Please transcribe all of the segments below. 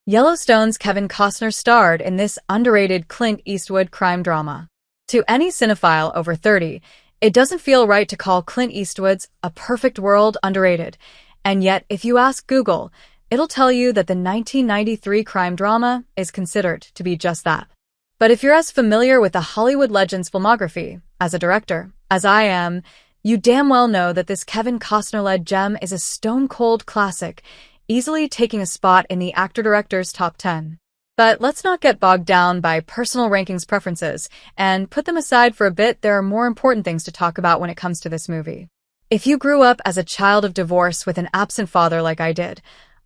Yellowstone's Kevin Costner starred in this underrated Clint Eastwood crime drama. To any cinephile over 30, it doesn't feel right to call Clint Eastwood's A Perfect World underrated, and yet if you ask Google, it'll tell you that the 1993 crime drama is considered to be just that. But if you're as familiar with the Hollywood legend's filmography as a director as I am, you damn well know that this Kevin Costner-led gem is a stone-cold classic, easily taking a spot in the actor-director's top 10. But let's not get bogged down by personal rankings preferences, and put them aside for a bit. There are more important things to talk about when it comes to this movie. If you grew up as a child of divorce with an absent father like I did,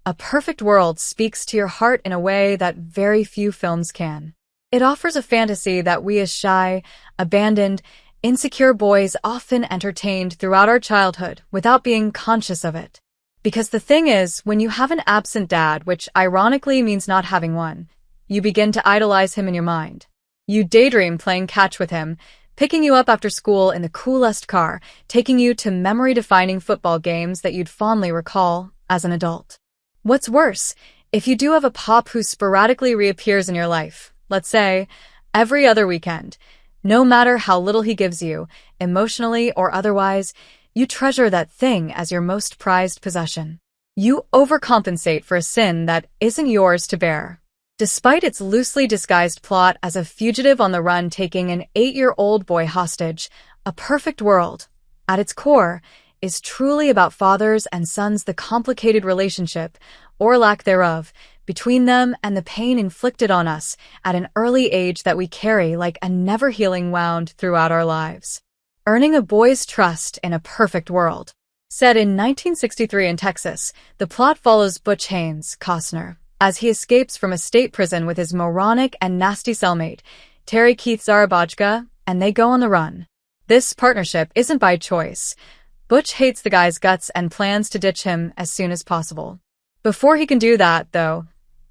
A Perfect World speaks to your heart in a way that very few films can. It offers a fantasy that we as shy, abandoned, insecure boys often entertained throughout our childhood without being conscious of it. Because the thing is, when you have an absent dad, which ironically means not having one, you begin to idolize him in your mind. You daydream playing catch with him, picking you up after school in the coolest car, taking you to memory-defining football games that you'd fondly recall as an adult. What's worse, if you do have a pop who sporadically reappears in your life, let's say, every other weekend, no matter how little he gives you, emotionally or otherwise, you treasure that thing as your most prized possession. You overcompensate for a sin that isn't yours to bear. Despite its loosely disguised plot as a fugitive on the run taking an 8-year-old boy hostage, A Perfect World, at its core, is truly about fathers and sons, the complicated relationship, or lack thereof, between them and the pain inflicted on us at an early age that we carry like a never-healing wound throughout our lives. Earning a boy's trust in A Perfect World. Set in 1963 in Texas, the plot follows Butch Haynes, Costner, as he escapes from a state prison with his moronic and nasty cellmate, Terry Keith Zarabajka, and they go on the run. This partnership isn't by choice. Butch hates the guy's guts and plans to ditch him as soon as possible. Before he can do that, though,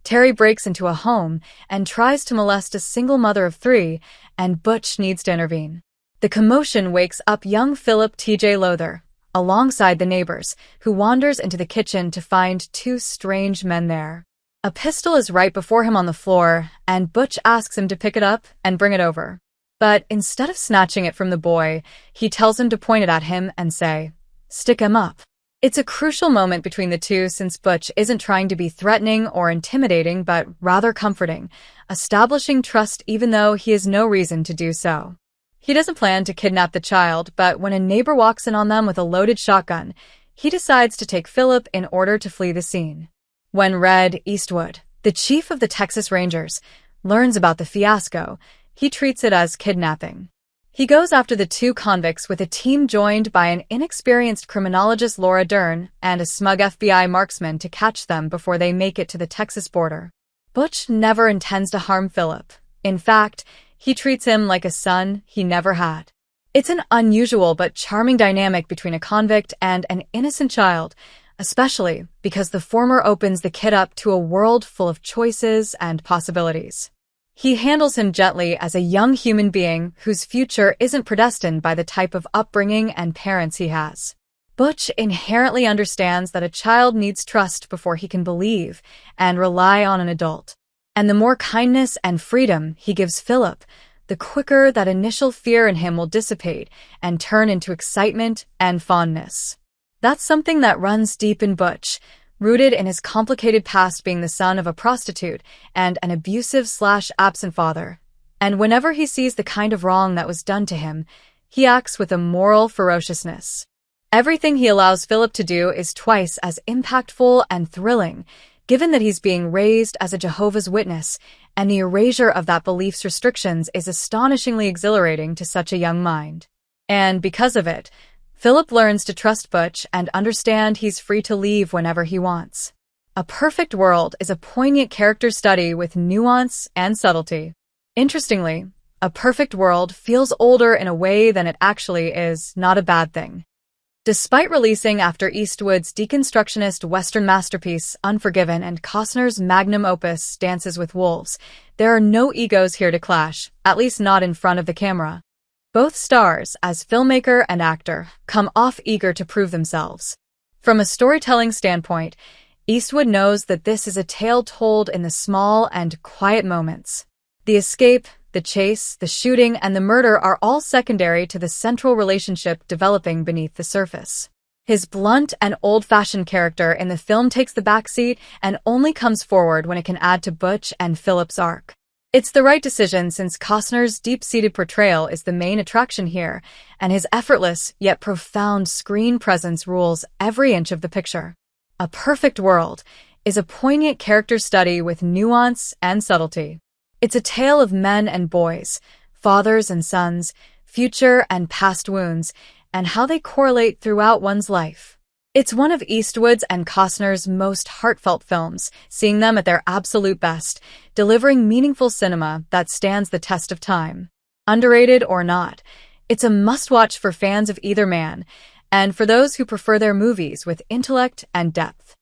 Terry breaks into a home and tries to molest a single mother of 3, and Butch needs to intervene. The commotion wakes up young Philip T.J. Lowther, alongside the neighbors, who wanders into the kitchen to find 2 strange men there. A pistol is right before him on the floor, and Butch asks him to pick it up and bring it over. But instead of snatching it from the boy, he tells him to point it at him and say, "Stick him up." It's a crucial moment between the two since Butch isn't trying to be threatening or intimidating but rather comforting, establishing trust even though he has no reason to do so. He doesn't plan to kidnap the child, but when a neighbor walks in on them with a loaded shotgun, he decides to take Philip in order to flee the scene. When Red Eastwood, the chief of the Texas Rangers, learns about the fiasco, he treats it as kidnapping. He goes after the 2 convicts with a team joined by an inexperienced criminologist, Laura Dern, and a smug FBI marksman to catch them before they make it to the Texas border. Butch never intends to harm Philip. In fact, he treats him like a son he never had. It's an unusual but charming dynamic between a convict and an innocent child, especially because the former opens the kid up to a world full of choices and possibilities. He handles him gently as a young human being whose future isn't predestined by the type of upbringing and parents he has. Butch inherently understands that a child needs trust before he can believe and rely on an adult. And the more kindness and freedom he gives Philip, the quicker that initial fear in him will dissipate and turn into excitement and fondness. That's something that runs deep in Butch, rooted in his complicated past being the son of a prostitute and an abusive/absent father. And whenever he sees the kind of wrong that was done to him, he acts with a moral ferociousness. Everything he allows Philip to do is twice as impactful and thrilling, given that he's being raised as a Jehovah's Witness, and the erasure of that belief's restrictions is astonishingly exhilarating to such a young mind. And because of it, Philip learns to trust Butch and understand he's free to leave whenever he wants. A Perfect World is a poignant character study with nuance and subtlety. Interestingly, A Perfect World feels older in a way than it actually is, not a bad thing. Despite releasing after Eastwood's deconstructionist Western masterpiece Unforgiven and Costner's magnum opus Dances with Wolves, there are no egos here to clash, at least not in front of the camera. Both stars, as filmmaker and actor, come off eager to prove themselves. From a storytelling standpoint, Eastwood knows that this is a tale told in the small and quiet moments. The escape, the chase, the shooting, and the murder are all secondary to the central relationship developing beneath the surface. His blunt and old-fashioned character in the film takes the backseat and only comes forward when it can add to Butch and Phillip's arc. It's the right decision since Costner's deep-seated portrayal is the main attraction here, and his effortless yet profound screen presence rules every inch of the picture. A Perfect World is a poignant character study with nuance and subtlety. It's a tale of men and boys, fathers and sons, future and past wounds, and how they correlate throughout one's life. It's one of Eastwood's and Costner's most heartfelt films, seeing them at their absolute best, delivering meaningful cinema that stands the test of time. Underrated or not, it's a must-watch for fans of either man, and for those who prefer their movies with intellect and depth.